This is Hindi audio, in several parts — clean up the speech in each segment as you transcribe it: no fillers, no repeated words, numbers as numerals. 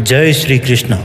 जय श्री कृष्ण।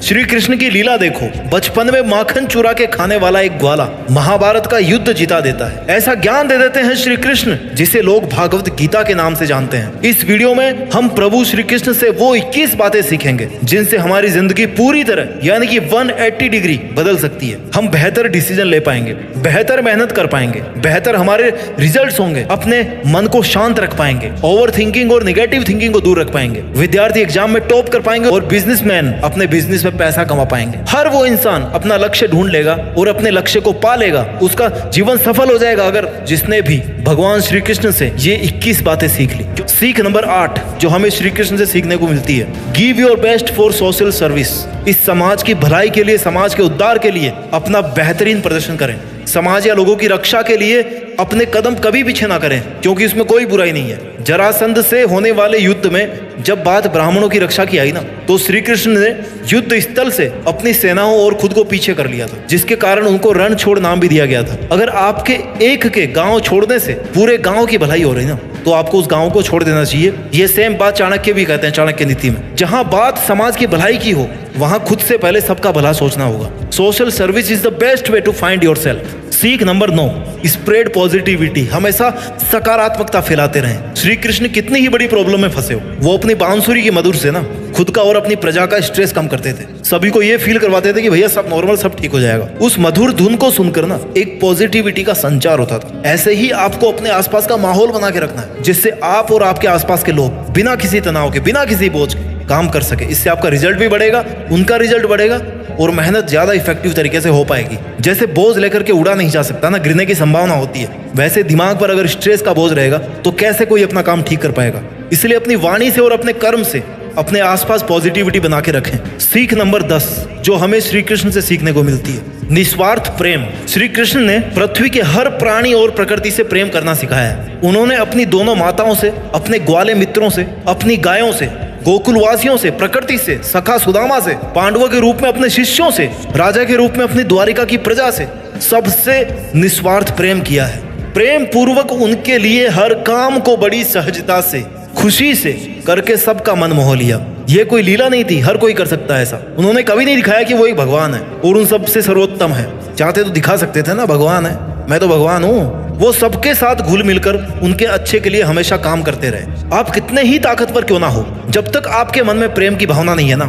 श्री कृष्ण की लीला देखो। बचपन में माखन चुरा के खाने वाला एक ग्वाला महाभारत का युद्ध जिता देता है। ऐसा ज्ञान दे देते हैं श्री कृष्ण जिसे लोग भागवत गीता के नाम से जानते हैं। इस वीडियो में हम प्रभु श्री कृष्ण से वो 21 बातें सीखेंगे जिनसे हमारी जिंदगी पूरी तरह यानी कि 180 डिग्री बदल सकती है। हम बेहतर डिसीजन ले पाएंगे, बेहतर मेहनत कर पाएंगे, बेहतर हमारे रिजल्ट्स होंगे, अपने मन को शांत रख पाएंगे, ओवर थिंकिंग और निगेटिव थिंकिंग को दूर रख पाएंगे, विद्यार्थी एग्जाम में टॉप कर पाएंगे और बिजनेसमैन अपने बिजनेस में पैसा कमा पाएंगे। हर वो इंसान अपना लक्ष्य ढूंढ लेगा और अपने लक्ष्य को पा लेगा। उसका जीवन सफल हो जाएगा अगर जिसने भी भगवान श्री कृष्ण से ये 21 बातें सीख ली। सीख नंबर 8 जो हमें श्री कृष्ण से सीखने को मिलती है, give your best for social service. इस समाज की भलाई के लिए, समाज के उद्धार के लिए अपना बेहतरीन प्रदर्शन करें। समाज या लोगों की रक्षा के लिए अपने कदम कभी पीछे ना करें, क्योंकि इसमें कोई बुराई नहीं है। जरासंध से होने वाले युद्ध में जब बात ब्राह्मणों की रक्षा की आई ना, तो श्री कृष्ण ने युद्ध स्थल से अपनी सेनाओं और खुद को पीछे कर लिया था, जिसके कारण उनको रण छोड़ नाम भी दिया गया था। अगर आपके एक के गांव छोड़ने से पूरे गांव की भलाई हो रही ना, तो आपको उस गांव को छोड़ देना चाहिए। ये सेम बात चाणक्य भी कहते हैं, चाणक्य नीति में। जहां बात समाज की भलाई की हो, वहां खुद से पहले सबका भला सोचना होगा। Social service is the best way to find yourself. सीख नंबर 9, स्प्रेड पॉजिटिविटी। हमेशा सकारात्मकता फैलाते रहें। श्री कृष्ण कितनी ही बड़ी प्रॉब्लम में फंसे हो, वो अपनी बांसुरी की मधुर से ना खुद का और अपनी प्रजा का स्ट्रेस कम करते थे। सभी को ये फील करवाते थे कि भैया सब नॉर्मल, सब ठीक हो जाएगा। उस मधुर धुन को सुनकर ना एक पॉजिटिविटी का संचार होता था। ऐसे ही आपको अपने आसपास का माहौल बना के रखना है, जिससे आप और आपके आसपास के लोग बिना किसी तनाव के, बिना किसी बोझ के काम कर सके। इससे आपका रिजल्ट भी बढ़ेगा, उनका रिजल्ट बढ़ेगा और मेहनत ज्यादा इफेक्टिव तरीके से हो पाएगी। जैसे बोझ लेकर के उड़ा नहीं जा सकता ना, गिरने की संभावना होती है, वैसे दिमाग पर अगर स्ट्रेस का बोझ रहेगा तो कैसे कोई अपना काम ठीक कर पाएगा। इसलिए अपनी वाणी से और अपने कर्म से अपने आसपास पॉजिटिविटी बना के रखें। सीख नंबर 10 जो हमें श्री कृष्ण से सीखने को मिलती है, निस्वार्थ प्रेम। श्री कृष्ण ने पृथ्वी के हर प्राणी और प्रकृति से प्रेम करना सिखाया है। उन्होंने अपनी दोनों माताओं से, अपने ग्वाले मित्रों से, अपनी गायों से, गोकुलवासियों से, प्रकृति से, सखा सुदामा से, पांडवों के रूप में अपने शिष्यों से, राजा के रूप में अपनी द्वारिका की प्रजा से, सबसे निस्वार्थ प्रेम किया है। प्रेम पूर्वक उनके लिए हर काम को बड़ी सहजता से, खुशी से करके सबका मन मोह लिया। ये कोई लीला नहीं थी, हर कोई कर सकता है ऐसा। उन्होंने कभी नहीं दिखाया कि वो एक भगवान है और उन सबसे सर्वोत्तम है। चाहते तो दिखा सकते थे ना, भगवान है, मैं तो भगवान हूँ। वो सबके साथ घुल मिलकर उनके अच्छे के लिए हमेशा काम करते रहे। आप कितने ही ताकतवर क्यों ना हो, जब तक आपके मन में प्रेम की भावना नहीं है ना,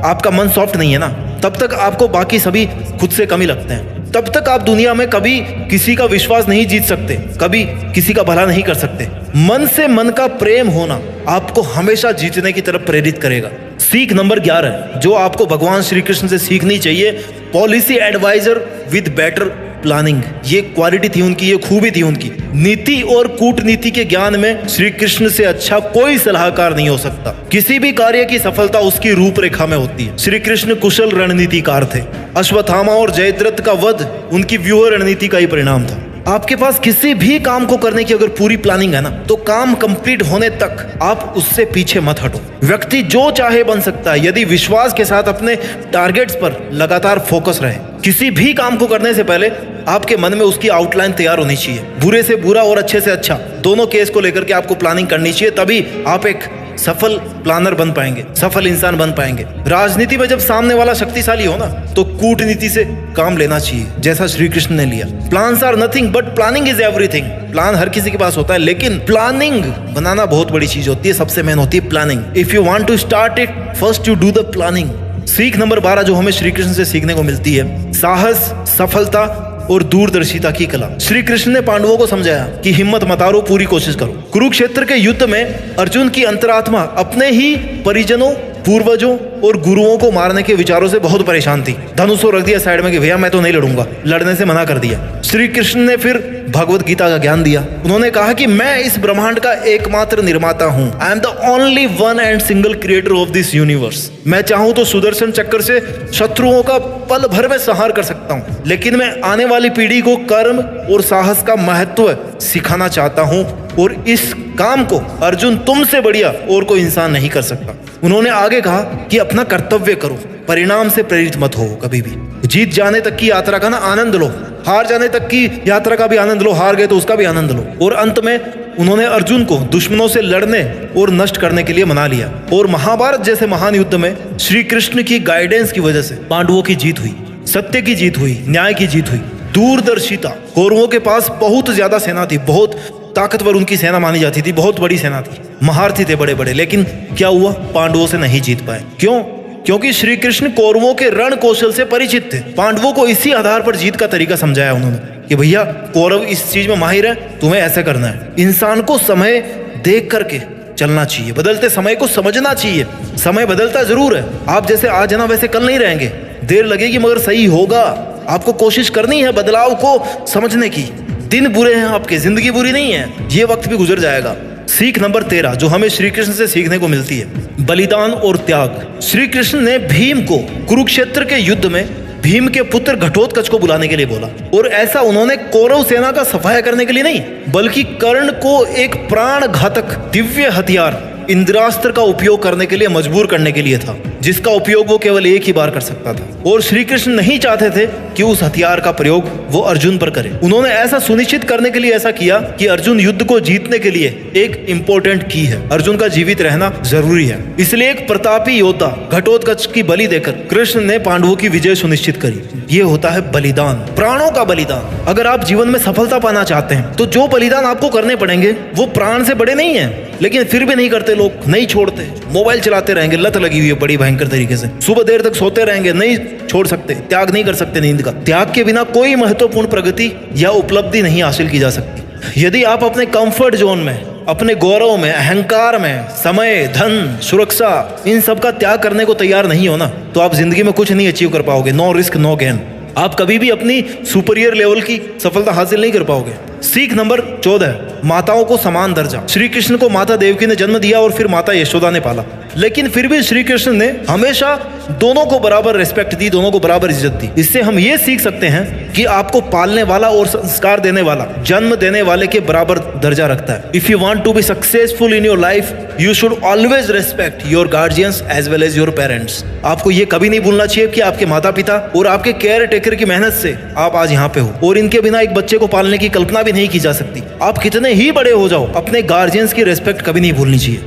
आपका मन सॉफ्ट नहीं है ना, तब तक आपको बाकी सभी खुद से कम ही लगते हैं। तब तक आप दुनिया में कभी किसी का विश्वास नहीं जीत सकते, कभी किसी का भला नहीं कर सकते। मन से मन का प्रेम होना आपको हमेशा जीतने की तरफ प्रेरित करेगा। सीख नंबर 11 जो आपको भगवान श्री कृष्ण से सीखनी चाहिए, policy adviser with better planning. ये क्वालिटी थी उनकी, ये खूबी थी उनकी। नीति और कूटनीति के ज्ञान में श्री कृष्ण से अच्छा कोई सलाहकार नहीं हो सकता। किसी भी कार्य की सफलता उसकी रूपरेखा में होती है। श्री कृष्ण कुशल रणनीतिकार थे। अश्वत्थामा और जयद्रथ का वध उनकी व्यूह रणनीति का ही परिणाम था। आपके पास किसी भी काम को करने की अगर पूरी प्लानिंग है ना, तो काम कंप्लीट होने तक आप उससे पीछे मत हटो। व्यक्ति जो चाहे बन सकता है यदि विश्वास के साथ अपने टारगेट्स पर लगातार फोकस रहे। किसी भी काम को करने से पहले आपके मन में उसकी आउटलाइन तैयार होनी चाहिए। बुरे से बुरा और अच्छे से अच्छा दोनों केस को लेकर के आपको प्लानिंग करनी चाहिए, तभी आप एक सफल प्लानर बन पाएंगे, सफल इंसान बन पाएंगे। राजनीति में जब सामने वाला शक्तिशाली हो ना, तो कूटनीति से काम लेना चाहिए, जैसा श्री कृष्ण ने लिया। Plans are nothing but planning is everything. Plan हर किसी के पास होता है, लेकिन प्लानिंग बनाना बहुत बड़ी चीज होती है। सबसे मेन होती है planning. If you want to start it, first you do the planning. सीख नंबर 12 जो हमें श्री कृष्ण से सीखने को मिलती है, साहस, सफलता और दूरदर्शिता की कला। श्री कृष्ण ने पांडवों को समझाया कि हिम्मत मत हारो, पूरी कोशिश करो। कुरुक्षेत्र के युद्ध में अर्जुन की अंतरात्मा अपने ही परिजनों, पूर्वजों और गुरुओं को मारने के विचारों से बहुत परेशान थी। धनुष रख दिया साइड में कि भैया मैं तो नहीं लड़ूंगा, लड़ने से मना कर दिया। श्री कृष्ण ने फिर भगवत गीता का ज्ञान दिया। उन्होंने कहा कि मैं इस ब्रह्मांड का एकमात्र निर्माता हूँ। I am the only one and single creator of this universe. मैं चाहूँ तो सुदर्शन चक्र से शत्रुओं का पल भर में संहार कर सकता हूँ, लेकिन मैं आने वाली पीढ़ी को कर्म और साहस का महत्व सिखाना चाहता हूँ, और इस काम को अर्जुन तुमसे बढ़िया और कोई इंसान नहीं कर सकता। उन्होंने आगे कहा कि अपना कर्तव्य करो, परिणाम से प्रेरित मत हो कभी भी। जीत जाने तक की यात्रा का ना आनंद लो, हार जाने तक की यात्रा का भी आनंद लो, हार गए तो उसका भी आनंद लो, और अंत में उन्होंने अर्जुन को दुश्मनों से लड़ने और नष्ट करने के लिए मना लिया। और महाभारत जैसे महान युद्ध में श्री कृष्ण की गाइडेंस की वजह से पांडवों की जीत हुई, सत्य की जीत हुई, न्याय की जीत हुई। दूरदर्शिता, कौरवों के पास बहुत ज्यादा सेना थी, बहुत ताकतवर उनकी सेना मानी जाती थी, बहुत बड़ी सेना थी, महारथी थे बड़े बड़े, लेकिन क्या हुआ, पांडवों से नहीं जीत पाए। क्यों? क्योंकि श्री कृष्ण कौरवों के रण कौशल से परिचित थे। पांडवों को इसी आधार पर जीत का तरीका समझाया उन्होंने कि भैया कौरव इस चीज में माहिर है, तुम्हें ऐसा करना है। इंसान को समय देख करके चलना चाहिए, बदलते समय को समझना चाहिए। समय बदलता जरूर है, आप जैसे आज है ना वैसे कल नहीं रहेंगे, देर लगेगी मगर सही होगा। आपको कोशिश करनी है बदलाव को समझने की। दिन बुरे हैं आपके, जिंदगी बुरी नहीं है, ये वक्त भी गुजर जाएगा। सीख नंबर 13 जो हमें श्री कृष्ण से सीखने को मिलती है, बलिदान और त्याग। श्री कृष्ण ने भीम को कुरुक्षेत्र के युद्ध में भीम के पुत्र घटोत्कच को बुलाने के लिए बोला, और ऐसा उन्होंने कौरव सेना का सफाया करने के लिए नहीं, बल्कि कर्ण को एक प्राण घातक दिव्य हथियार इंद्रास्त्र का उपयोग करने के लिए मजबूर करने के लिए था, जिसका उपयोग वो केवल एक ही बार कर सकता था। और श्री कृष्ण नहीं चाहते थे कि उस हथियार का प्रयोग वो अर्जुन पर करे। उन्होंने ऐसा सुनिश्चित करने के लिए ऐसा किया कि अर्जुन युद्ध को जीतने के लिए एक इंपॉर्टेंट की है, अर्जुन का जीवित रहना जरूरी है। इसलिए एक प्रतापी योद्धा घटोत्कच की बलि देकर कृष्ण ने पांडवों की विजय सुनिश्चित करी। ये होता है बलिदान, प्राणों का बलिदान। अगर आप जीवन में सफलता पाना चाहते हैं तो जो बलिदान आपको करने पड़ेंगे वो प्राण से बड़े नहीं है, लेकिन फिर भी नहीं करते लोग, नहीं छोड़ते। मोबाइल चलाते रहेंगे, लत लगी हुई है बड़ी भयंकर तरीके से, सुबह देर तक सोते रहेंगे, नहीं छोड़ सकते, त्याग नहीं कर सकते नींद का। त्याग के बिना कोई महत्वपूर्ण प्रगति या उपलब्धि नहीं हासिल की जा सकती। यदि आप अपने कंफर्ट जोन में, अपने गौरव में, अहंकार में, समय, धन, सुरक्षा, इन सब का त्याग करने को तैयार नहीं हो ना, तो आप जिंदगी में कुछ नहीं अचीव कर पाओगे। No risk no gain. आप कभी भी अपनी सुपीरियर लेवल की सफलता हासिल नहीं कर पाओगे। सीख नंबर 14, माताओं को समान दर्जा। श्री कृष्ण को माता देवकी ने जन्म दिया और फिर माता यशोदा ने पाला, लेकिन फिर भी श्री कृष्ण ने हमेशा दोनों को बराबर रिस्पेक्ट दी, दोनों को बराबर इज्जत दी। इससे हम ये सीख सकते हैं कि आपको पालने वाला और संस्कार देने वाला, जन्म देने वाले के बराबर दर्जा रखता है। If you want to be successful in your life, you should always respect your guardians as well as your parents. आपको ये कभी नहीं भूलना चाहिए कि आपके माता पिता और आपके केयर टेकर की मेहनत से आप आज यहाँ पे हो, और इनके बिना एक बच्चे को पालने की कल्पना भी नहीं की जा सकती। आप कितने ही बड़े हो जाओ, अपने गार्जियंस की रिस्पेक्ट कभी नहीं भूलनी चाहिए।